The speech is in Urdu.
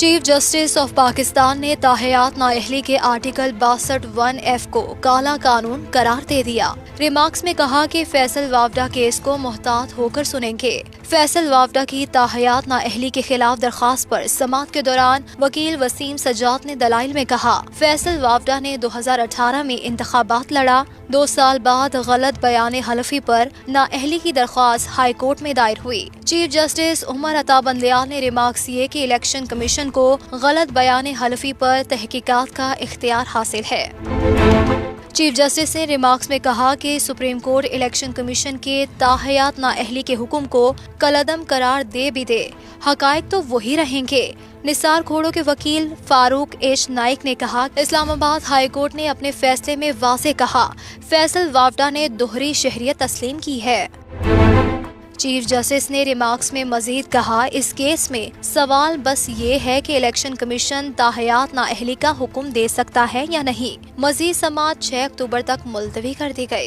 چیف جسٹس آف پاکستان نے تاحیات نااہلی کے آرٹیکل 62(1)(f) کو کالا قانون قرار دے دیا۔ ریمارکس میں کہا کہ فیصل وافدہ کیس کو محتاط ہو کر سنیں گے۔ فیصل وافدہ کی تاحیات نااہلی کے خلاف درخواست پر سماعت کے دوران وکیل وسیم سجاد نے دلائل میں کہا، فیصل وافدہ نے 2018 میں انتخابات لڑا۔ 2 سال بعد غلط بیان حلفی پر نااہلی کی درخواست ہائی کورٹ میں دائر ہوئی۔ چیف جسٹس عمر عطا بندیال نے ریمارکس یہ کہ الیکشن کمیشن کو غلط بیان حلفی پر تحقیقات کا اختیار حاصل ہے۔ چیف جسٹس نے ریمارکس میں کہا کہ سپریم کورٹ الیکشن کمیشن کے تاحیات نااہلی کے حکم کو کالعدم قرار دے بھی دے، حقائق تو وہی رہیں گے۔ نثار کھوڑو کے وکیل فاروق ایچ نائک نے کہا، اسلام آباد ہائی کورٹ نے اپنے فیصلے میں واضح کہا، فیصل وافدہ نے دوہری شہریت تسلیم کی ہے۔ چیف جسٹس نے ریمارکس میں مزید کہا، اس کیس میں سوال بس یہ ہے کہ الیکشن کمیشن تاحیات نااہلی کا حکم دے سکتا ہے یا نہیں۔ مزید سماعت 6 اکتوبر تک ملتوی کر دی گئی۔